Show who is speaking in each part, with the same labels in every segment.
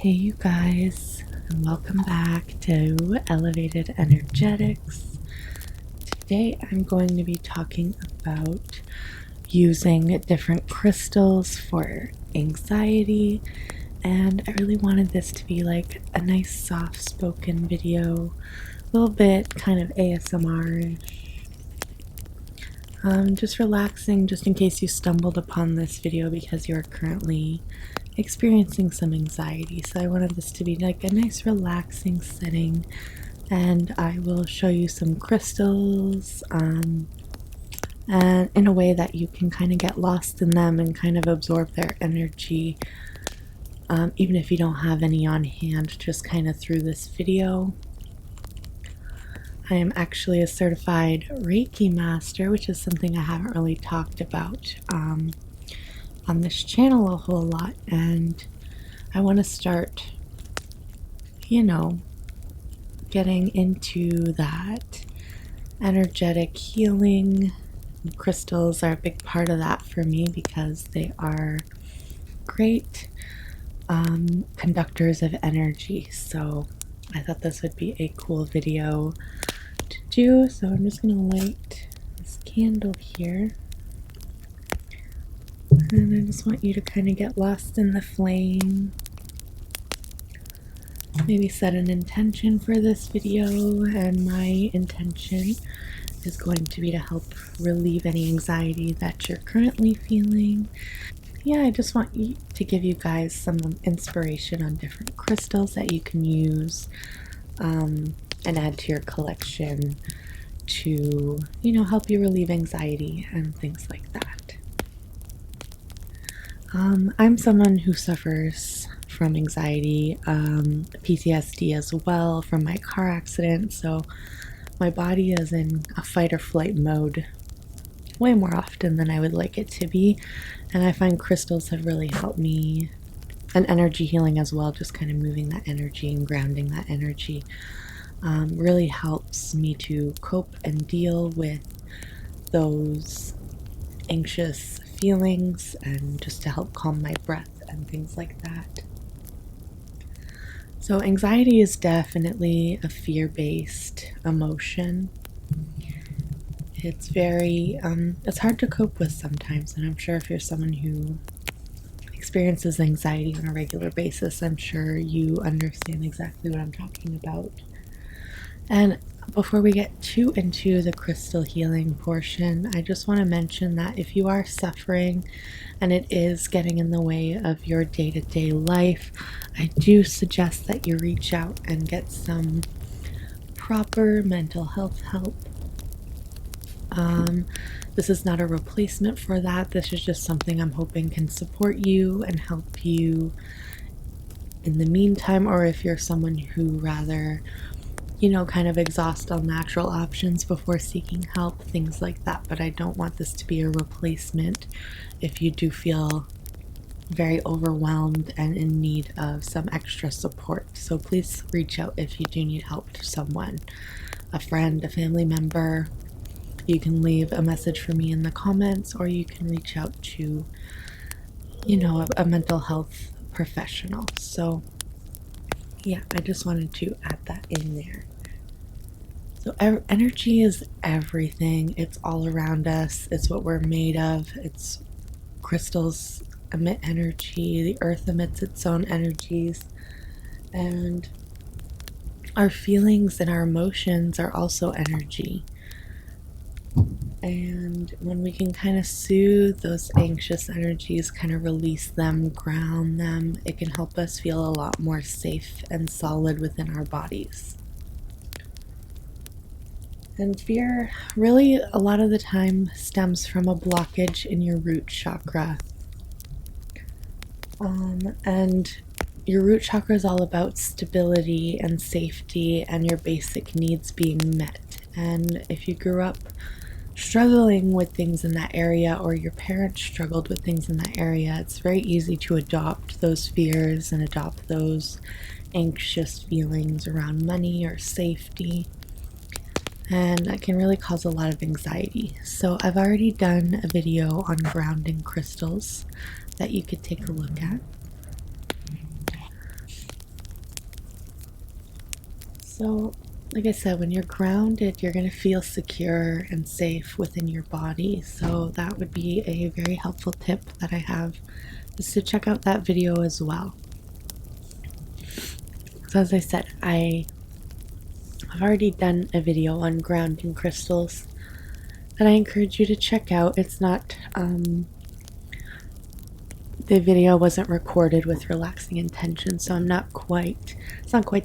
Speaker 1: Hey you guys, and welcome back to Elevated Energetics. Today I'm going to be talking about using different crystals for anxiety, and I really wanted this to be like a nice soft spoken video, a little bit kind of ASMR-ish. Just relaxing, just in case you stumbled upon this video because you're currently experiencing some anxiety. So I wanted this to be like a nice relaxing setting, and I will show you some crystals and in a way that you can kind of get lost in them and kind of absorb their energy, even if you don't have any on hand, just kind of through this video. I am actually a certified Reiki master, which is something I haven't really talked about on this channel a whole lot, and I want to start, getting into that energetic healing. Crystals are a big part of that for me because they are great conductors of energy. So I thought this would be a cool video to do. So I'm just going to light this candle here. And I just want you to kind of get lost in the flame. Maybe set an intention for this video, and my intention is going to be to help relieve any anxiety that you're currently feeling. Yeah, I just want to give you guys some inspiration on different crystals that you can use and add to your collection to, help you relieve anxiety and things like that. I'm someone who suffers from anxiety, PTSD as well from my car accident, so my body is in a fight or flight mode way more often than I would like it to be, and I find crystals have really helped me, and energy healing as well, just kind of moving that energy and grounding that energy really helps me to cope and deal with those anxious feelings, and just to help calm my breath and things like that. So anxiety is definitely a fear-based emotion. It's very it's hard to cope with sometimes, and I'm sure if you're someone who experiences anxiety on a regular basis, I'm sure you understand exactly what I'm talking about. And before we get too into the crystal healing portion, I just want to mention that if you are suffering and it is getting in the way of your day-to-day life, I do suggest that you reach out and get some proper mental health help. This is not a replacement for that. This is just something I'm hoping can support you and help you in the meantime, or if you're someone who rather kind of exhaust all natural options before seeking help, things like that. But I don't want this to be a replacement if you do feel very overwhelmed and in need of some extra support. So please reach out if you do need help to someone, a friend, a family member. You can leave a message for me in the comments, or you can reach out to, a mental health professional. So yeah, I just wanted to add that in there. So energy is everything. It's all around us. It's what we're made of. It's crystals emit energy. The earth emits its own energies. And our feelings and our emotions are also energy. And when we can kind of soothe those anxious energies, kind of release them, ground them, it can help us feel a lot more safe and solid within our bodies. And fear really a lot of the time stems from a blockage in your root chakra. And your root chakra is all about stability and safety and your basic needs being met. And if you grew up struggling with things in that area, or your parents struggled with things in that area, it's very easy to adopt those fears and adopt those anxious feelings around money or safety. And that can really cause a lot of anxiety. So I've already done a video on grounding crystals that you could take a look at. So, like I said, when you're grounded, you're going to feel secure and safe within your body. So, that would be a very helpful tip that I have, is to check out that video as well. So, as I said, I've already done a video on grounding crystals that I encourage you to check out. It's not, the video wasn't recorded with relaxing intention, so it's not quite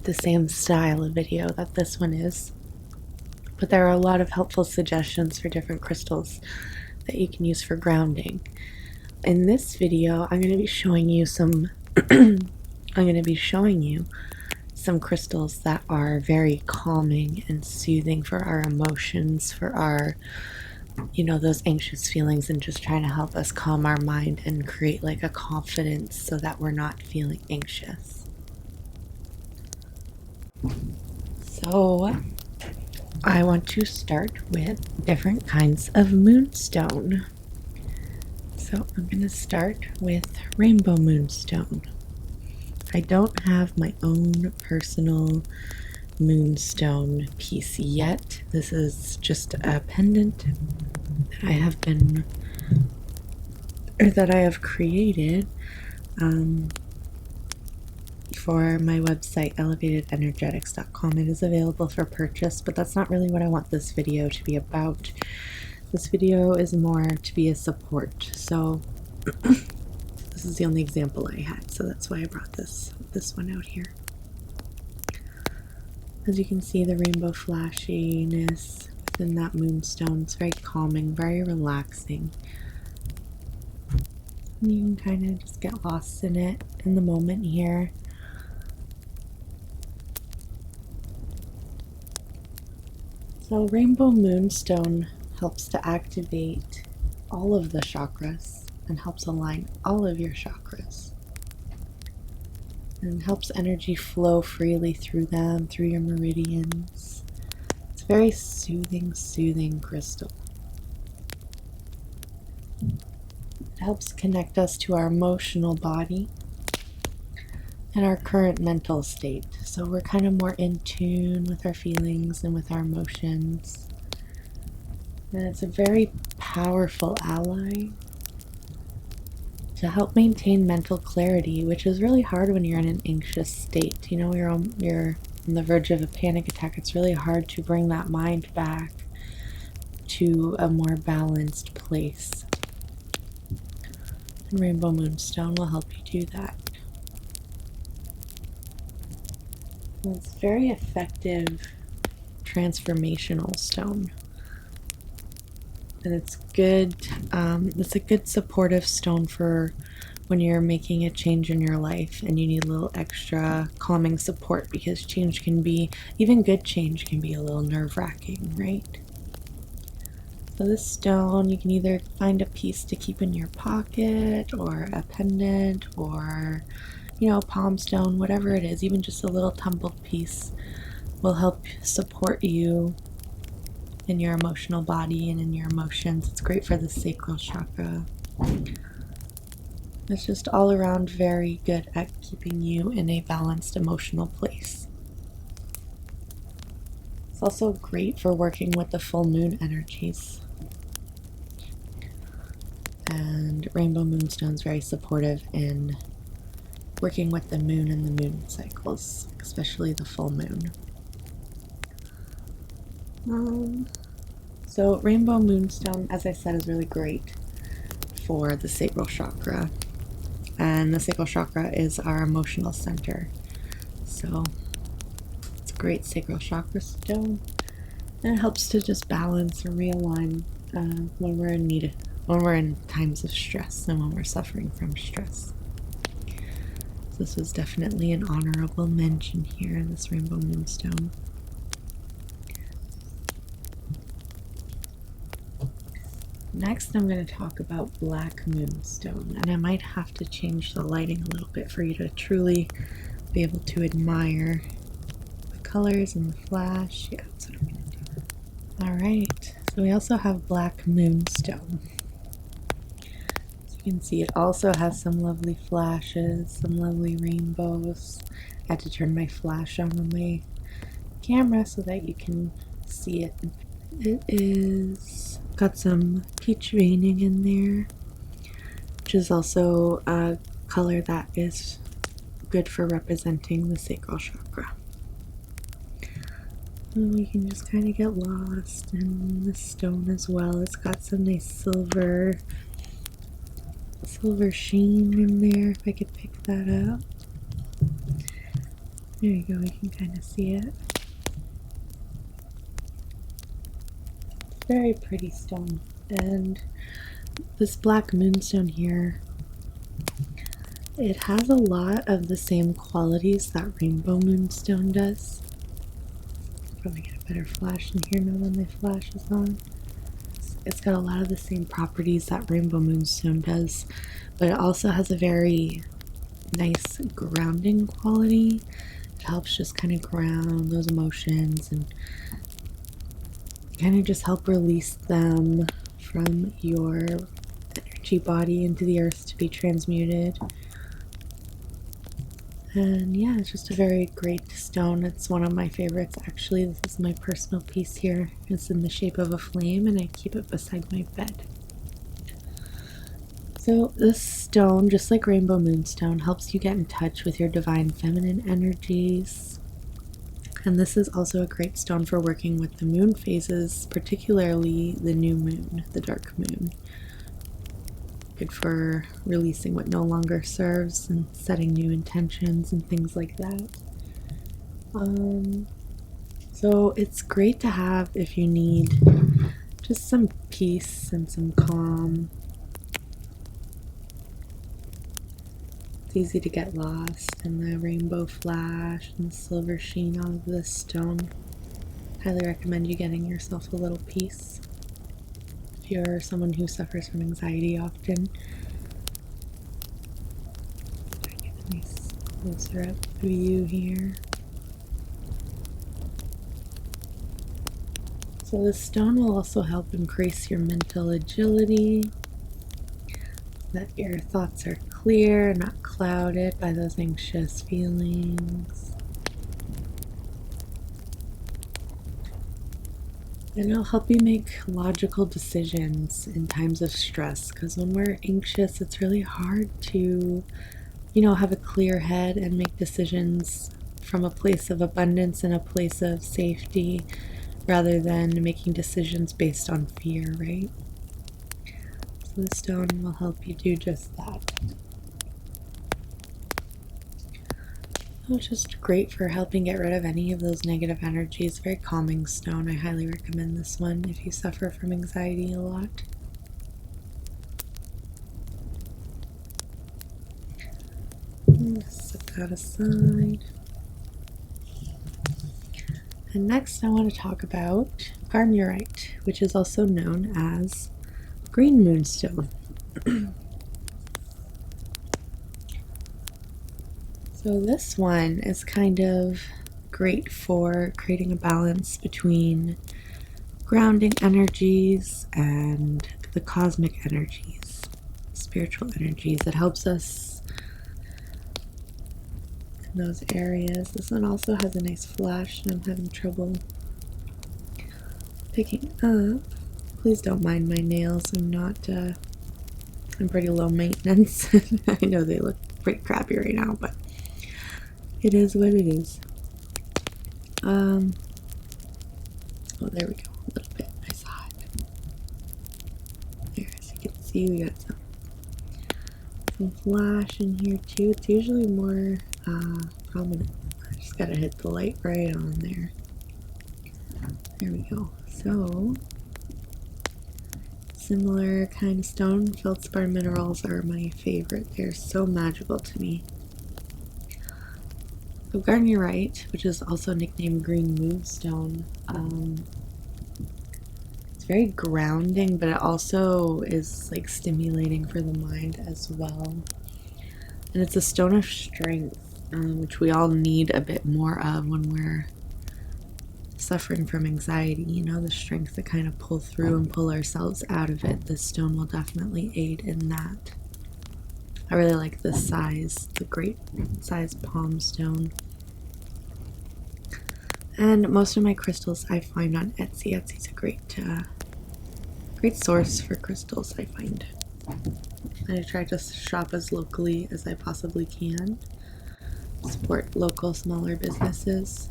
Speaker 1: the same style of video that this one is. But there are a lot of helpful suggestions for different crystals that you can use for grounding. In this video, I'm going to be showing you some crystals that are very calming and soothing for our emotions, for our, those anxious feelings, and just trying to help us calm our mind and create like a confidence so that we're not feeling anxious. So I want to start with different kinds of moonstone. So I'm going to start with rainbow moonstone. I don't have my own personal moonstone piece yet. This is just a pendant that I have created for my website, elevatedenergetics.com. It is available for purchase, but that's not really what I want this video to be about. This video is more to be a support. So this is the only example I had, so that's why I brought this one out here. As you can see, the rainbow flashiness within that moonstone, it's very calming, very relaxing. And you can kind of just get lost in it in the moment here. So rainbow moonstone helps to activate all of the chakras and helps align all of your chakras, and helps energy flow freely through them, through your meridians. It's a very soothing crystal. It helps connect us to our emotional body and our current mental state. So we're kind of more in tune with our feelings and with our emotions. And it's a very powerful ally to help maintain mental clarity, which is really hard when you're in an anxious state. You're on the verge of a panic attack. It's really hard to bring that mind back to a more balanced place. And rainbow moonstone will help you do that. And it's very effective transformational stone. And it's good. It's a good supportive stone for when you're making a change in your life and you need a little extra calming support, because change can be, even good change can be a little nerve-wracking, right? So this stone, you can either find a piece to keep in your pocket, or a pendant, or palm stone, whatever it is. Even just a little tumbled piece will help support you in your emotional body and in your emotions. It's great for the sacral chakra. It's just all around very good at keeping you in a balanced emotional place. It's also great for working with the full moon energies. And rainbow moonstone is very supportive in working with the moon and the moon cycles, especially the full moon. So rainbow moonstone, as I said, is really great for the sacral chakra. And the sacral chakra is our emotional center. So it's a great sacral chakra stone. And it helps to just balance and realign when we're in times of stress and when we're suffering from stress. So this was definitely an honorable mention here, this rainbow moonstone. Next, I'm going to talk about black moonstone, and I might have to change the lighting a little bit for you to truly be able to admire the colors and the flash. Yeah, that's what I'm going to do. Alright, so we also have black moonstone. As you can see, it also has some lovely flashes, some lovely rainbows. I had to turn my flash on when my camera so that you can see it. It is got some peach veining in there, which is also a color that is good for representing the sacral chakra. And we can just kind of get lost in the stone as well. It's got some nice silver sheen in there, if I could pick that up. There you go, you can kind of see it. Very pretty stone. And this black moonstone here, it has a lot of the same qualities that rainbow moonstone does. Probably get a better flash in here now when my flash is on. It's got a lot of the same properties that rainbow moonstone does, but it also has a very nice grounding quality. It helps just kind of ground those emotions and kind of just help release them from your energy body into the earth to be transmuted. And yeah, it's just a very great stone. It's one of my favorites actually. This is my personal piece here. It's in the shape of a flame and I keep it beside my bed. So this stone, just like rainbow moonstone, helps you get in touch with your divine feminine energies. And this is also a great stone for working with the moon phases, particularly the new moon, the dark moon. Good for releasing what no longer serves and setting new intentions and things like that. So it's great to have if you need just some peace and some calm. It's easy to get lost in the rainbow flash and the silver sheen of this stone. Highly recommend you getting yourself a little peace. If you're someone who suffers from anxiety often, get a nice closer up view here. So this stone will also help increase your mental agility, that your thoughts are clear, not clouded by those anxious feelings. And it'll help you make logical decisions in times of stress, because when we're anxious, it's really hard to, have a clear head and make decisions from a place of abundance and a place of safety rather than making decisions based on fear, right? So the stone will help you do just that. It's just great for helping get rid of any of those negative energies. Very calming stone. I highly recommend this one if you suffer from anxiety a lot. Set that aside. And next I want to talk about garnierite, which is also known as green moonstone. So this one is kind of great for creating a balance between grounding energies and the cosmic energies, spiritual energies. It helps us in those areas. This one also has a nice flash and I'm having trouble picking up. Please don't mind my nails. I'm pretty low maintenance. I know they look pretty crappy right now, but it is what it is. Oh, there we go. A little bit. I saw it. There, as you can see, we got some flash in here too. It's usually more prominent. I just gotta hit the light right on there. There we go. So, similar kind of stone. Feldspar minerals are my favorite. They're so magical to me. So garnierite, which is also nicknamed green moonstone, it's very grounding, but it also is like stimulating for the mind as well. And it's a stone of strength, which we all need a bit more of when we're suffering from anxiety, the strength to kind of pull through and pull ourselves out of it. This stone will definitely aid in that. I really like this size, the great size palm stone. And most of my crystals I find on Etsy. Etsy's a great source for crystals, I find. I try to shop as locally as I possibly can, support local smaller businesses.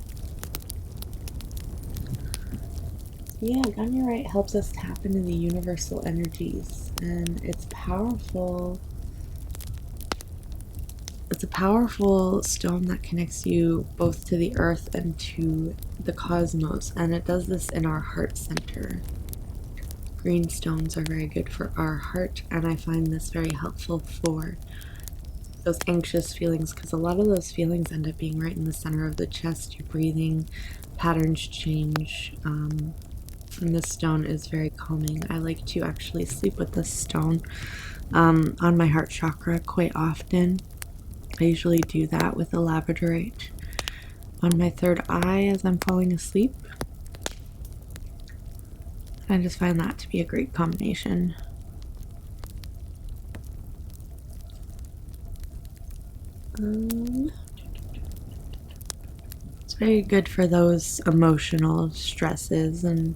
Speaker 1: Yeah, Gagnarite helps us tap into the universal energies, and it's powerful. It's a powerful stone that connects you both to the earth and to the cosmos, and it does this in our heart center. Green stones are very good for our heart, and I find this very helpful for those anxious feelings, because a lot of those feelings end up being right in the center of the chest. Your breathing patterns change, and this stone is very calming. I like to actually sleep with this stone on my heart chakra quite often. I usually do that with a labradorite on my third eye as I'm falling asleep. I just find that to be a great combination. It's very good for those emotional stresses and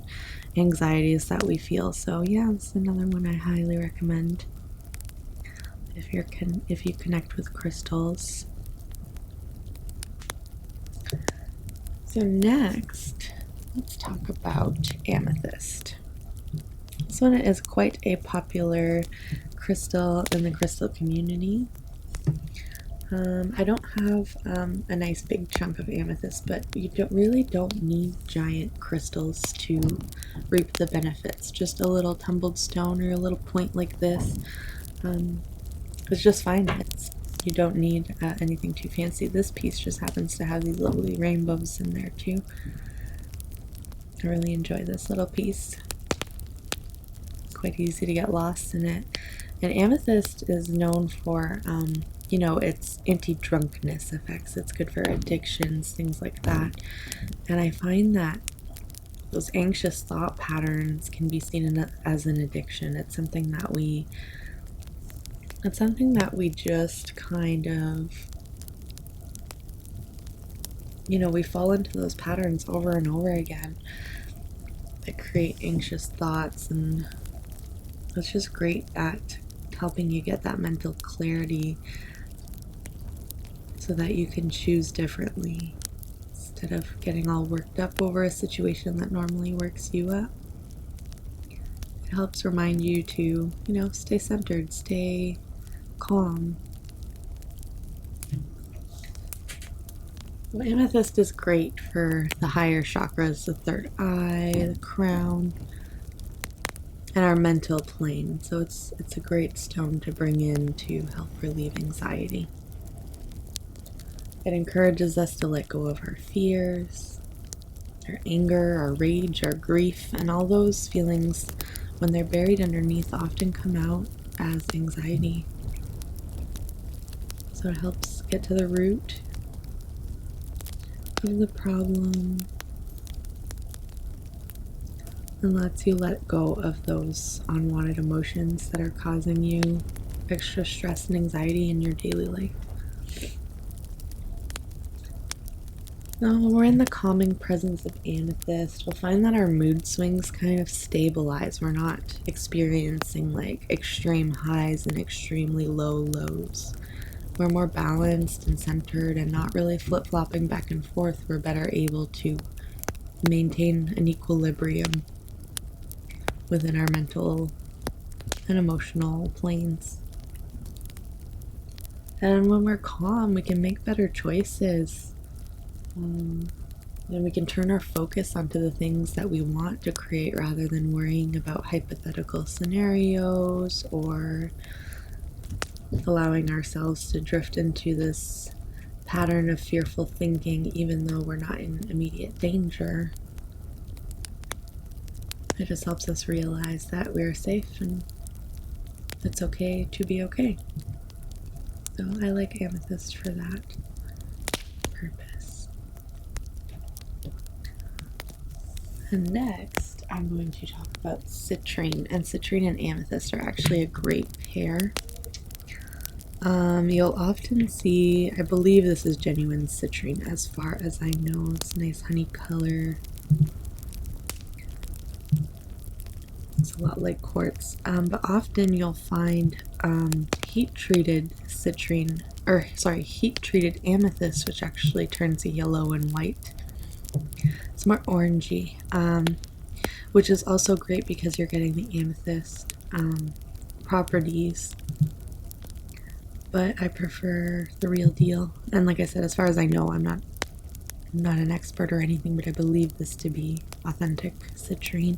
Speaker 1: anxieties that we feel. So yeah, it's another one I highly recommend if you connect with crystals. So next, let's talk about amethyst. This one is quite a popular crystal in the crystal community. I don't have a nice big chunk of amethyst, but you really don't need giant crystals to reap the benefits. Just a little tumbled stone or a little point like this is just fine. You don't need anything too fancy. This piece just happens to have these lovely rainbows in there too. I really enjoy this little piece. Quite easy to get lost in it. And amethyst is known for you know, its anti-drunkenness effects. It's good for addictions, things like that. And I find that those anxious thought patterns can be seen as an addiction. It's something that we just kind of, you know, we fall into those patterns over and over again that create anxious thoughts, and it's just great at helping you get that mental clarity so that you can choose differently instead of getting all worked up over a situation that normally works you up. It helps remind you to, you know, stay centered, stay calm. Well, amethyst is great for the higher chakras, the third eye, the crown, and our mental plane. So it's a great stone to bring in to help relieve anxiety. It encourages us to let go of our fears, our anger, our rage, our grief, and all those feelings, when they're buried underneath, often come out as anxiety. So it helps get to the root of the problem and lets you let go of those unwanted emotions that are causing you extra stress and anxiety in your daily life. Now, when we're in the calming presence of amethyst, we'll find that our mood swings kind of stabilize. We're not experiencing like extreme highs and extremely low lows. We're more balanced and centered and not really flip-flopping back and forth. We're better able to maintain an equilibrium within our mental and emotional planes. And when we're calm, we can make better choices. And we can turn our focus onto the things that we want to create rather than worrying about hypothetical scenarios or allowing ourselves to drift into this pattern of fearful thinking even though we're not in immediate danger. It just helps us realize that we're safe and it's okay to be okay. So I like amethyst for that purpose. And next, I'm going to talk about citrine. And citrine and amethyst are actually a great pair. You'll often see, I believe this is genuine citrine as far as I know. It's a nice honey color. It's a lot like quartz, but often you'll find heat-treated citrine, or sorry, heat-treated amethyst, which actually turns yellow and white. It's more orangey, which is also great because you're getting the amethyst properties. But I prefer the real deal. And like I said, as far as I know, I'm not an expert or anything, but I believe this to be authentic citrine.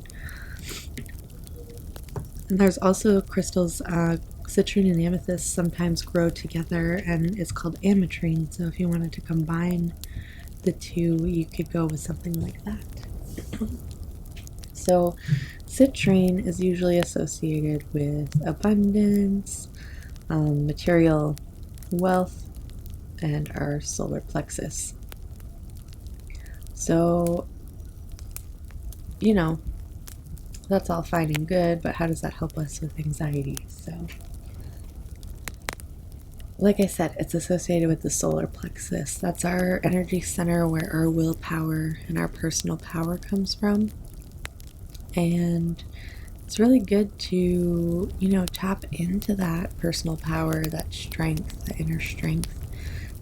Speaker 1: And there's also crystals, citrine and amethyst sometimes grow together, and it's called ametrine. So if you wanted to combine the two, you could go with something like that. So citrine is usually associated with abundance, material wealth, and our solar plexus. So, you know, that's all fine and good, but how does that help us with anxiety? So, like I said, it's associated with the solar plexus. That's our energy center where our willpower and our personal power comes from. And it's really good to, tap into that personal power, that strength, that inner strength,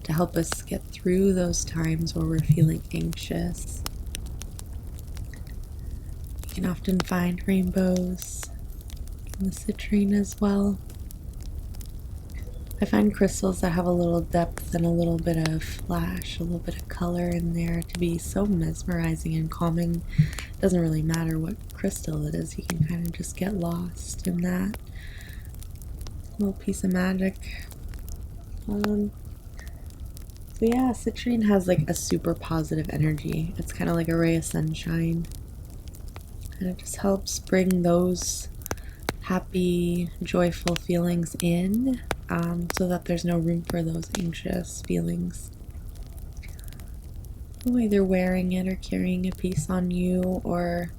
Speaker 1: to help us get through those times where we're feeling anxious. You can often find rainbows in the citrine as well. I find crystals that have a little depth and a little bit of flash, a little bit of color in there to be so mesmerizing and calming. It doesn't really matter what crystal it is, you can kind of just get lost in that little piece of magic. So yeah, citrine has like a super positive energy. It's kind of like a ray of sunshine. And it just helps bring those happy, joyful feelings in, so that there's no room for those anxious feelings. Either wearing it or carrying a piece on you or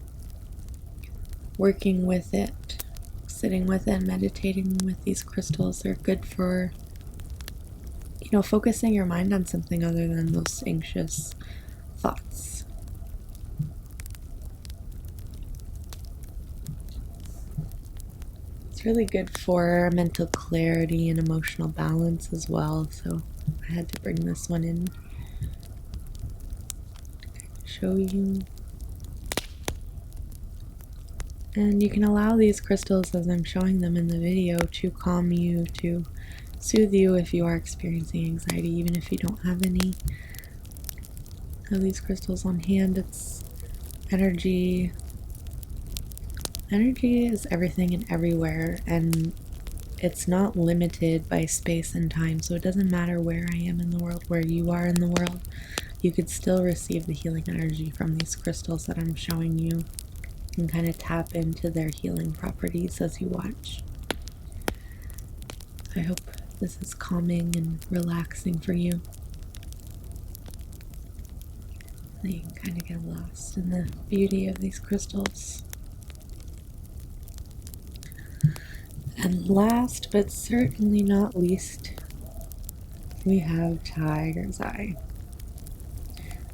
Speaker 1: working with it, sitting with it, meditating with these crystals are good for, focusing your mind on something other than those anxious thoughts. It's really good for mental clarity and emotional balance as well, so I had to bring this one in to show you. And you can allow these crystals, as I'm showing them in the video, to calm you, to soothe you if you are experiencing anxiety, even if you don't have any. Have these crystals on hand. It's energy. Energy is everything and everywhere, and it's not limited by space and time, so it doesn't matter where I am in the world, where you are in the world. You could still receive the healing energy from these crystals that I'm showing you, and kind of tap into their healing properties as you watch. I hope this is calming and relaxing for you. So you can kind of get lost in the beauty of these crystals. And last but certainly not least, we have Tiger's Eye,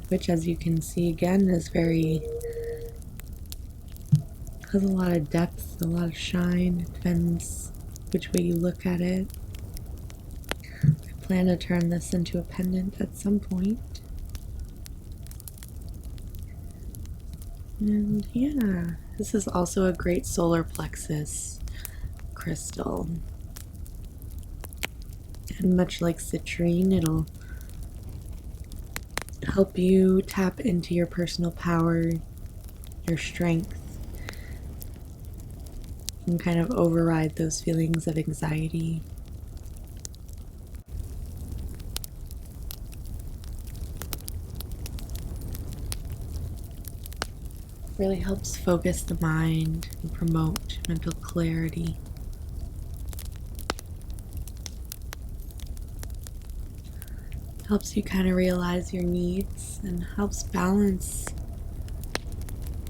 Speaker 1: which, as you can see again, is has a lot of depth, a lot of shine. It depends which way you look at it. I plan to turn this into a pendant at some point. And yeah, this is also a great solar plexus crystal. And much like citrine, it'll help you tap into your personal power, your strength, and kind of override those feelings of anxiety. Really helps focus the mind and promote mental clarity. Helps you kind of realize your needs and helps balance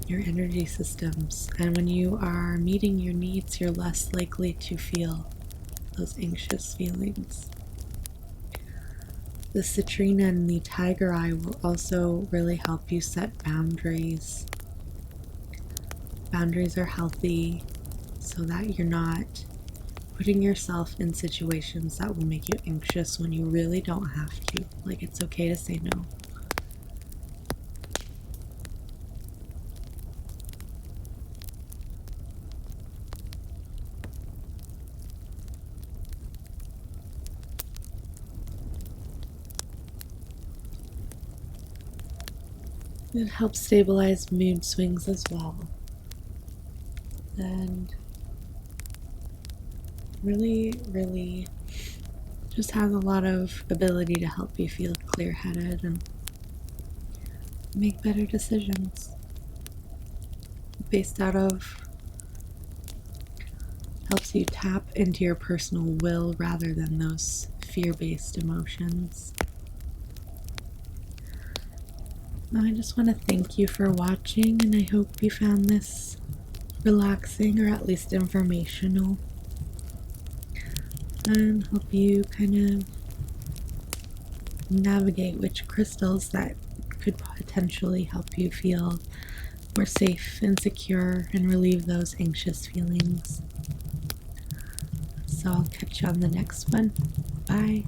Speaker 1: your energy systems. And when you are meeting your needs, you're less likely to feel those anxious feelings. The citrine and the tiger eye will also really help you set boundaries. Boundaries are healthy so that you're not putting yourself in situations that will make you anxious when you really don't have to. Like, it's okay to say no. It helps stabilize mood swings as well. And really just has a lot of ability to help you feel clear-headed and make better decisions based out of, helps you tap into your personal will rather than those fear-based emotions. I just want to thank you for watching, and I hope you found this relaxing or at least informational, and help you kind of navigate which crystals that could potentially help you feel more safe and secure and relieve those anxious feelings. So I'll catch you on the next one. Bye.